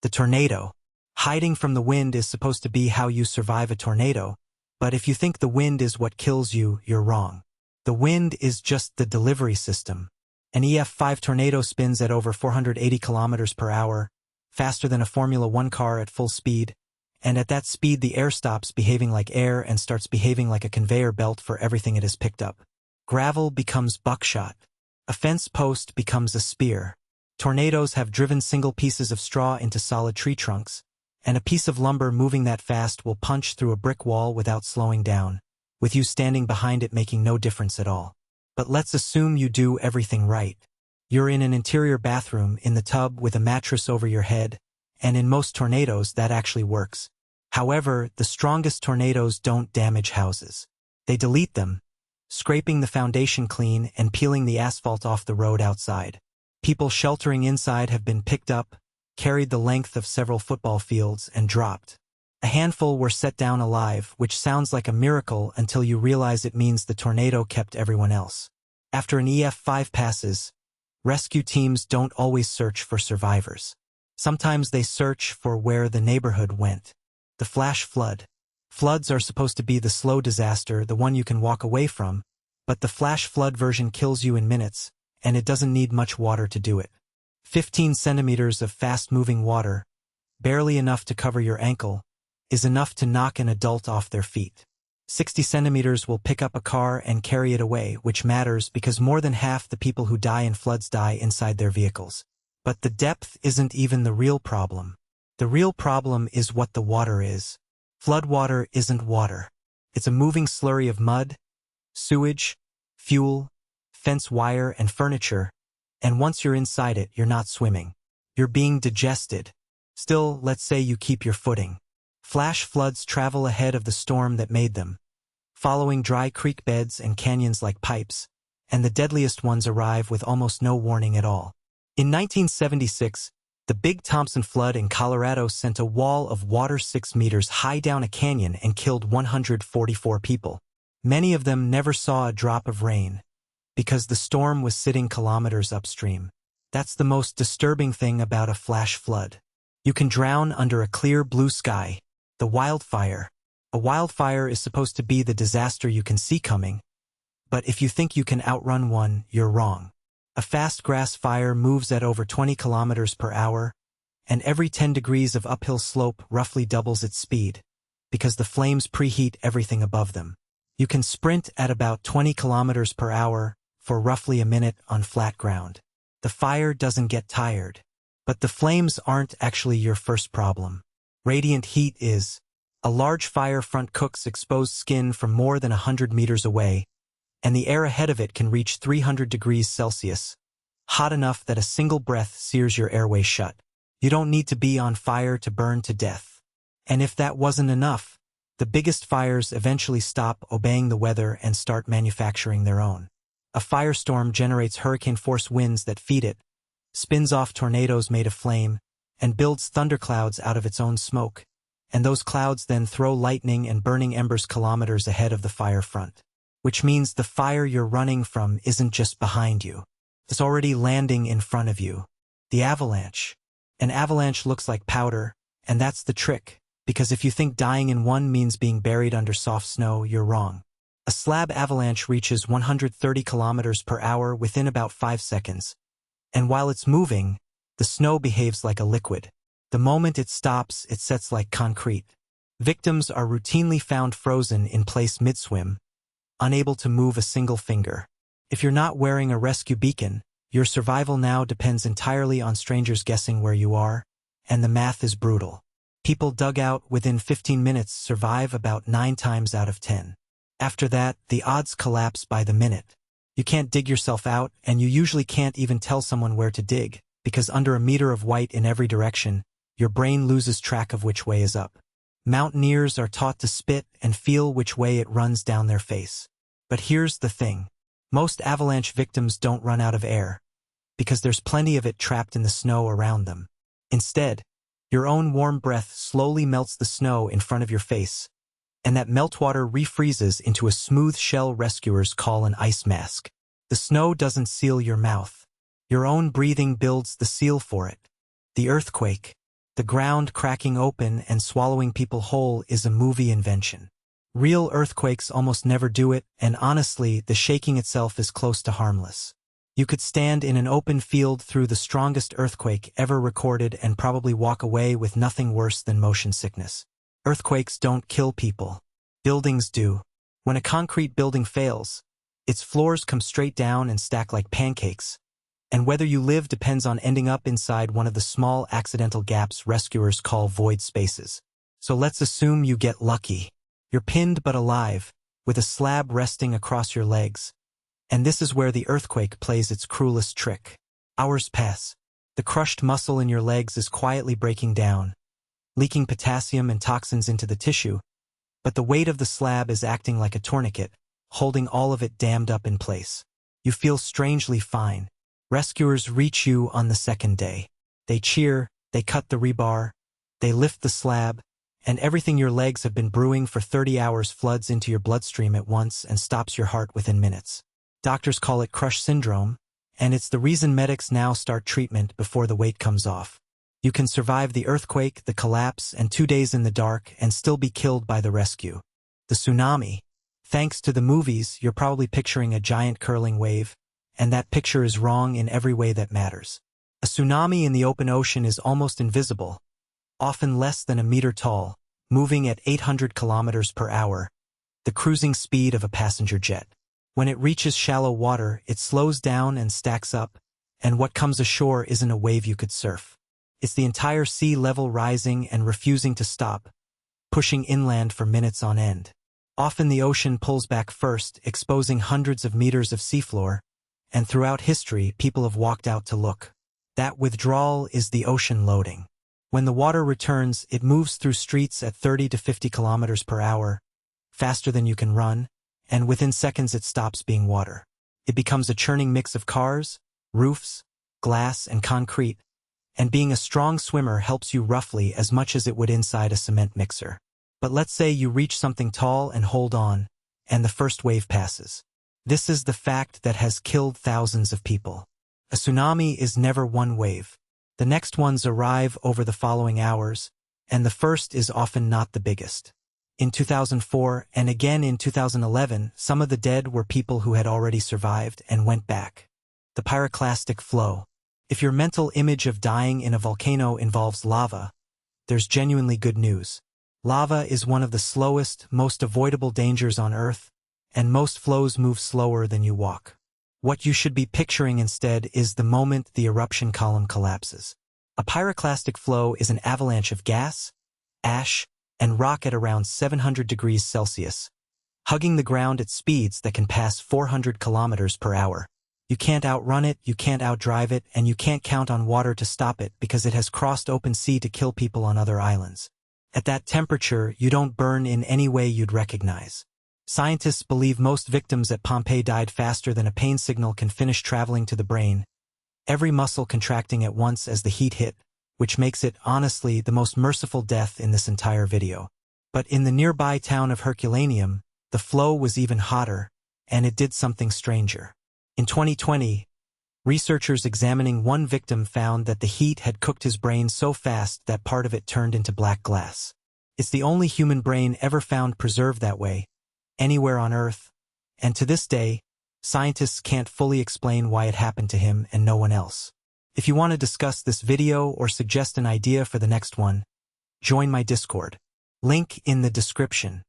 The tornado. Hiding from the wind is supposed to be how you survive a tornado, but if you think the wind is what kills you, you're wrong. The wind is just the delivery system. An EF5 tornado spins at over 480 kilometers per hour, faster than a Formula One car at full speed, and at that speed the air stops behaving like air and starts behaving like a conveyor belt for everything it has picked up. Gravel becomes buckshot. A fence post becomes a spear. Tornadoes have driven single pieces of straw into solid tree trunks, and a piece of lumber moving that fast will punch through a brick wall without slowing down, with you standing behind it making no difference at all. But let's assume you do everything right. You're in an interior bathroom in the tub with a mattress over your head, and in most tornadoes that actually works. However, the strongest tornadoes don't damage houses. They delete them, scraping the foundation clean and peeling the asphalt off the road outside. People sheltering inside have been picked up, carried the length of several football fields, and dropped. A handful were set down alive, which sounds like a miracle until you realize it means the tornado kept everyone else. After an EF5 passes, rescue teams don't always search for survivors. Sometimes they search for where the neighborhood went. The flash flood. Floods are supposed to be the slow disaster, the one you can walk away from, but the flash flood version kills you in minutes, and it doesn't need much water to do it. 15 centimeters of fast-moving water, barely enough to cover your ankle, is enough to knock an adult off their feet. 60 centimeters will pick up a car and carry it away, which matters because more than half the people who die in floods die inside their vehicles. But the depth isn't even the real problem. The real problem is what the water is. Floodwater isn't water. It's a moving slurry of mud, sewage, fuel, fence wire, and furniture, and once you're inside it, you're not swimming. You're being digested. Still, let's say you keep your footing. Flash floods travel ahead of the storm that made them, following dry creek beds and canyons like pipes, and the deadliest ones arrive with almost no warning at all. In 1976, the Big Thompson flood in Colorado sent a wall of water 6 meters high down a canyon and killed 144 people. Many of them never saw a drop of rain, because the storm was sitting kilometers upstream. That's the most disturbing thing about a flash flood. You can drown under a clear blue sky. The wildfire. A wildfire is supposed to be the disaster you can see coming, but if you think you can outrun one, you're wrong. A fast grass fire moves at over 20 kilometers per hour, and every 10 degrees of uphill slope roughly doubles its speed, because the flames preheat everything above them. You can sprint at about 20 kilometers per hour for roughly a minute on flat ground. The fire doesn't get tired. But the flames aren't actually your first problem. Radiant heat is. A large fire front cooks exposed skin from more than 100 meters away, and the air ahead of it can reach 300 degrees Celsius, hot enough that a single breath sears your airways shut. You don't need to be on fire to burn to death. And if that wasn't enough, the biggest fires eventually stop obeying the weather and start manufacturing their own. A firestorm generates hurricane-force winds that feed it, spins off tornadoes made of flame, and builds thunderclouds out of its own smoke, and those clouds then throw lightning and burning embers kilometers ahead of the fire front. Which means the fire you're running from isn't just behind you. It's already landing in front of you. The avalanche. An avalanche looks like powder, and that's the trick, because if you think dying in one means being buried under soft snow, you're wrong. A slab avalanche reaches 130 kilometers per hour within about 5 seconds. And while it's moving, the snow behaves like a liquid. The moment it stops, it sets like concrete. Victims are routinely found frozen in place mid-swim, unable to move a single finger. If you're not wearing a rescue beacon, your survival now depends entirely on strangers guessing where you are, and the math is brutal. People dug out within 15 minutes survive about 9 times out of 10. After that, the odds collapse by the minute. You can't dig yourself out, and you usually can't even tell someone where to dig, because under a meter of white in every direction, your brain loses track of which way is up. Mountaineers are taught to spit and feel which way it runs down their face. But here's the thing. Most avalanche victims don't run out of air, because there's plenty of it trapped in the snow around them. Instead, your own warm breath slowly melts the snow in front of your face, and that meltwater refreezes into a smooth shell rescuers call an ice mask. The snow doesn't seal your mouth. Your own breathing builds the seal for it. The earthquake. The ground cracking open and swallowing people whole is a movie invention. Real earthquakes almost never do it, and honestly, the shaking itself is close to harmless. You could stand in an open field through the strongest earthquake ever recorded and probably walk away with nothing worse than motion sickness. Earthquakes don't kill people. Buildings do. When a concrete building fails, its floors come straight down and stack like pancakes. And whether you live depends on ending up inside one of the small accidental gaps rescuers call void spaces. So let's assume you get lucky. You're pinned but alive, with a slab resting across your legs. And this is where the earthquake plays its cruelest trick. Hours pass. The crushed muscle in your legs is quietly breaking down, leaking potassium and toxins into the tissue, but the weight of the slab is acting like a tourniquet, holding all of it dammed up in place. You feel strangely fine. Rescuers reach you on the second day. They cheer, they cut the rebar, they lift the slab, and everything your legs have been brewing for 30 hours floods into your bloodstream at once and stops your heart within minutes. Doctors call it crush syndrome, and it's the reason medics now start treatment before the weight comes off. You can survive the earthquake, the collapse, and 2 days in the dark and still be killed by the rescue. The tsunami. Thanks to the movies, you're probably picturing a giant curling wave, and that picture is wrong in every way that matters. A tsunami in the open ocean is almost invisible, often less than a meter tall, moving at 800 kilometers per hour, the cruising speed of a passenger jet. When it reaches shallow water, it slows down and stacks up, and what comes ashore isn't a wave you could surf. It's the entire sea level rising and refusing to stop, pushing inland for minutes on end. Often the ocean pulls back first, exposing hundreds of meters of seafloor, and throughout history, people have walked out to look. That withdrawal is the ocean loading. When the water returns, it moves through streets at 30 to 50 kilometers per hour, faster than you can run, and within seconds it stops being water. It becomes a churning mix of cars, roofs, glass, and concrete, and being a strong swimmer helps you roughly as much as it would inside a cement mixer. But let's say you reach something tall and hold on, and the first wave passes. This is the fact that has killed thousands of people. A tsunami is never one wave. The next ones arrive over the following hours, and the first is often not the biggest. In 2004 and again in 2011, some of the dead were people who had already survived and went back. The Pyroclastic Flow. If your mental image of dying in a volcano involves lava, there's genuinely good news. Lava is one of the slowest, most avoidable dangers on Earth, and most flows move slower than you walk. What you should be picturing instead is the moment the eruption column collapses. A pyroclastic flow is an avalanche of gas, ash, and rock at around 700 degrees Celsius, hugging the ground at speeds that can pass 400 kilometers per hour. You can't outrun it, you can't outdrive it, and you can't count on water to stop it because it has crossed open sea to kill people on other islands. At that temperature, you don't burn in any way you'd recognize. Scientists believe most victims at Pompeii died faster than a pain signal can finish traveling to the brain, every muscle contracting at once as the heat hit, which makes it, honestly, the most merciful death in this entire video. But in the nearby town of Herculaneum, the flow was even hotter, and it did something stranger. In 2020, researchers examining one victim found that the heat had cooked his brain so fast that part of it turned into black glass. It's the only human brain ever found preserved that way, anywhere on Earth, and to this day, scientists can't fully explain why it happened to him and no one else. If you want to discuss this video or suggest an idea for the next one, join my Discord. Link in the description.